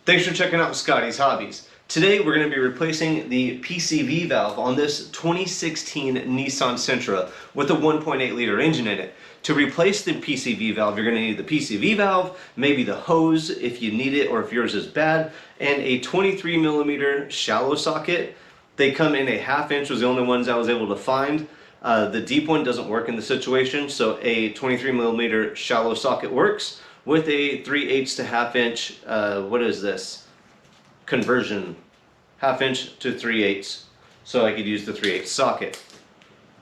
Thanks for checking out Scotties Hobbies. Today we're going to be replacing the PCV valve on this 2016 Nissan Sentra with a 1.8 liter engine in it. To replace the PCV valve, you're going to need the PCV valve, maybe the hose if you need it or if yours is bad, and a 23 millimeter shallow socket. They come in a 1/2 inch, was the only ones I was able to find. The deep one doesn't work in the situation, so a 23 millimeter shallow socket works with a 3/8 to 1/2 inch, what is this? Conversion, 1/2 inch to 3/8. So I could use the 3/8 socket.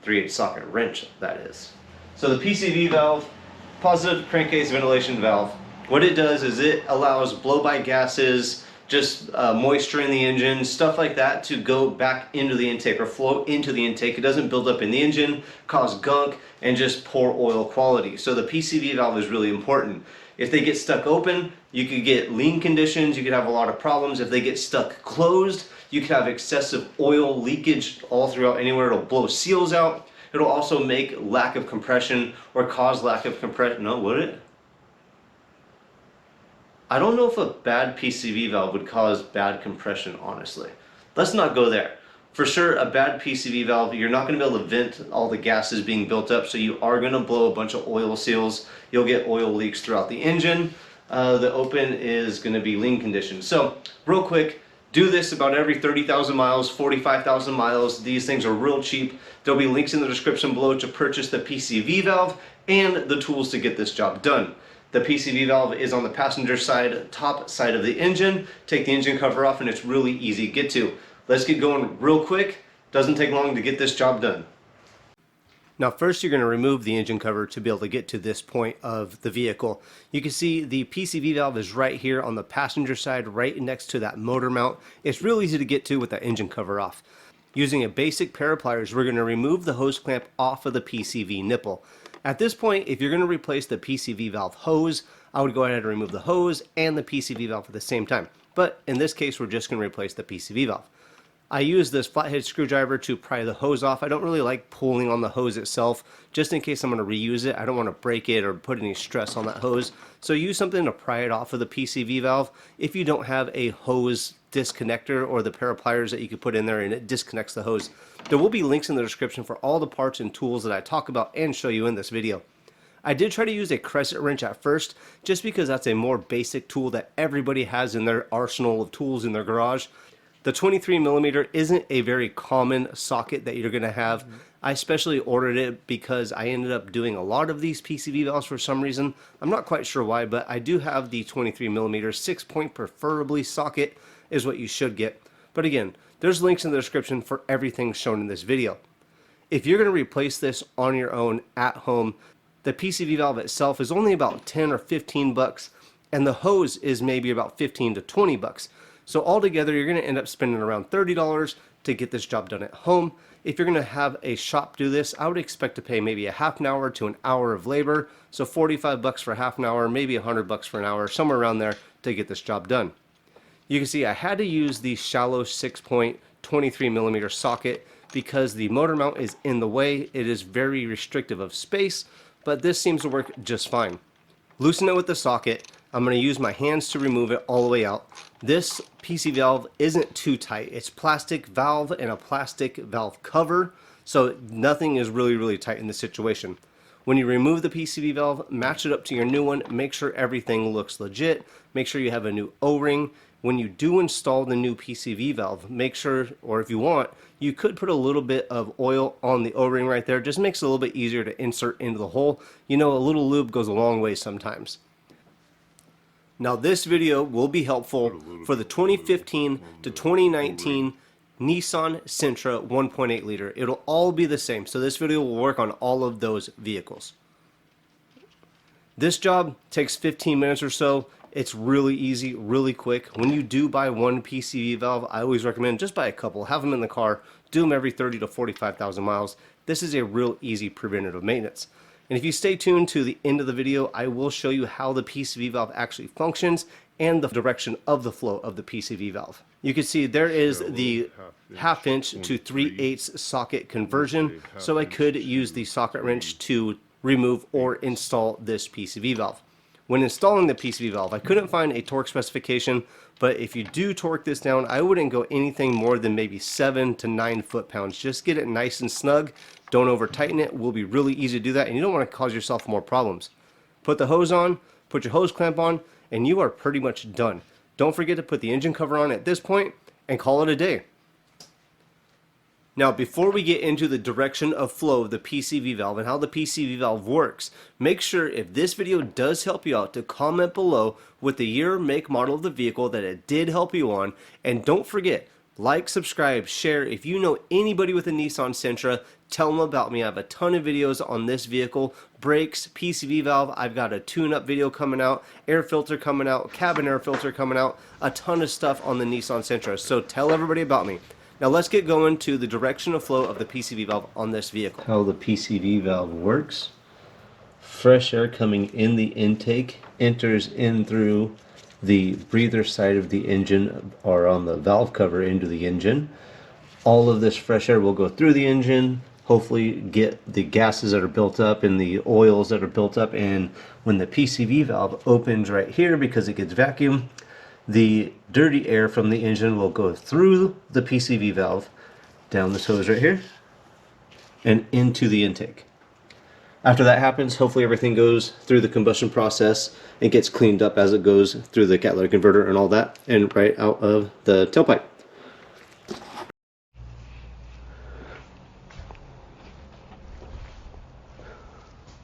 3/8 socket wrench, that is. So the PCV valve, positive crankcase ventilation valve, what it does is it allows blow-by gases, just moisture in the engine, stuff like that to go back into the intake or flow into the intake. It doesn't build up in the engine, cause gunk, and just poor oil quality. So the PCV valve is really important. If they get stuck open, you could get lean conditions, you could have a lot of problems. If they get stuck closed, you could have excessive oil leakage all throughout anywhere. It'll blow seals out. It'll also make lack of compression or cause lack of compression. No, would it? I don't know if a bad PCV valve would cause bad compression, honestly. Let's not go there. For sure, a bad PCV valve, you're not going to be able to vent all the gases being built up, so you are going to blow a bunch of oil seals. You'll get oil leaks throughout the engine. The open is going to be lean conditions. So, real quick, do this about every 30,000 miles, 45,000 miles. These things are real cheap. There'll be links in the description below to purchase the PCV valve and the tools to get this job done. The PCV valve is on the passenger side, top side of the engine. Take the engine cover off and it's really easy to get to. Let's get going real quick. Doesn't take long to get this job done. Now first you're going to remove the engine cover to be able to get to this point of the vehicle. You can see the PCV valve is right here on the passenger side, right next to that motor mount. It's real easy to get to with that engine cover off. Using a basic pair of pliers, we're going to remove the hose clamp off of the PCV nipple. At this point, if you're going to replace the PCV valve hose, I would go ahead and remove the hose and the PCV valve at the same time. But in this case, we're just going to replace the PCV valve. I use this flathead screwdriver to pry the hose off. I don't really like pulling on the hose itself, just in case I'm going to reuse it. I don't want to break it or put any stress on that hose. So use something to pry it off of the PCV valve. If you don't have a hose disconnector or the pair of pliers that you could put in there and it disconnects the hose, there will be links in the description for all the parts and tools that I talk about and show you in this video. I did try to use a crescent wrench at first, just because that's a more basic tool that everybody has in their arsenal of tools in their garage. The 23 millimeter isn't a very common socket that you're going to have. I especially ordered it because I ended up doing a lot of these PCV valves for some reason. I'm not quite sure why, but I do have the 23 millimeter 6-point preferably socket is what you should get. But again, there's links in the description for everything shown in this video. If you're going to replace this on your own at home, the PCV valve itself is only about 10 or 15 bucks, and the hose is maybe about 15 to 20 bucks. So altogether, you're going to end up spending around $30 to get this job done at home. If you're going to have a shop do this, I would expect to pay maybe a half an hour to an hour of labor. So 45 bucks for half an hour, maybe 100 bucks for an hour, somewhere around there to get this job done. You can see I had to use the shallow 6-point 23 millimeter socket because the motor mount is in the way. It is very restrictive of space, but this seems to work just fine. Loosen it with the socket. I'm going to use my hands to remove it all the way out. This PC valve isn't too tight. It's plastic valve and a plastic valve cover, so nothing is really tight in this situation. When you remove the PCV valve, match it up to your new one. Make sure everything looks legit. Make sure you have a new O-ring. When you do install the new PCV valve, make sure, or if you want, you could put a little bit of oil on the O-ring right there. Just makes it a little bit easier to insert into the hole. You know, a little lube goes a long way sometimes. Now this video will be helpful for the 2015 to 2019 Nissan Sentra 1.8 liter. It'll all be the same, so this video will work on all of those vehicles. This job takes 15 minutes or so. It's really easy, really quick. When you do buy one PCV valve, I always recommend just buy a couple. Have them in the car. Do them every 30 to 45,000 miles. This is a real easy preventative maintenance. And if you stay tuned to the end of the video, I will show you how the PCV valve actually functions and the direction of the flow of the PCV valve. You can see there is the 1/2 inch to 3/8 socket conversion, so I could use the socket wrench to remove or install this PCV valve. when installing the PCV valve, I couldn't find a torque specification, but if you do torque this down, I wouldn't go anything more than maybe 7 to 9 foot-pounds. Just get it nice and snug. Don't over tighten it. It will be really easy to do that, and you don't want to cause yourself more problems. Put the hose on, put your hose clamp on, and you are pretty much done. Don't forget to put the engine cover on at this point and call it a day. Now, before we get into the direction of flow of the PCV valve and how the PCV valve works, make sure if this video does help you out to comment below with the year, make, model of the vehicle that it did help you on. And don't forget, like, subscribe, share. If you know anybody with a Nissan Sentra, tell them about me. I have a ton of videos on this vehicle. Brakes, PCV valve, I've got a tune-up video coming out, air filter coming out, cabin air filter coming out, a ton of stuff on the Nissan Sentra. So tell everybody about me. Now let's get going to the direction of flow of the PCV valve on this vehicle. How the PCV valve works. Fresh air coming in the intake enters in through the breather side of the engine, or on the valve cover into the engine. All of this fresh air will go through the engine, hopefully get the gases that are built up and the oils that are built up, and when the PCV valve opens right here because it gets vacuum, the dirty air from the engine will go through the PCV valve, down this hose right here, and into the intake. After that happens, hopefully everything goes through the combustion process and gets cleaned up as it goes through the catalytic converter and all that, and right out of the tailpipe.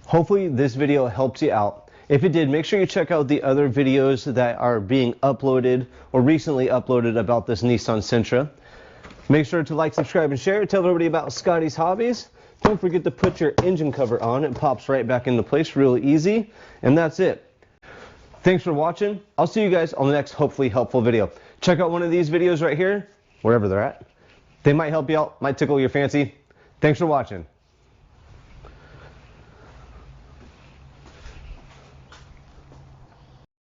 Hopefully this video helps you out. If it did, make sure you check out the other videos that are being uploaded or recently uploaded about this Nissan Sentra. Make sure to like, subscribe, and share. Tell everybody about Scotties Hobbies. Don't forget to put your engine cover on. It pops right back into place really easy. And that's it. Thanks for watching. I'll see you guys on the next hopefully helpful video. Check out one of these videos right here, wherever they're at. They might help you out, might tickle your fancy. Thanks for watching.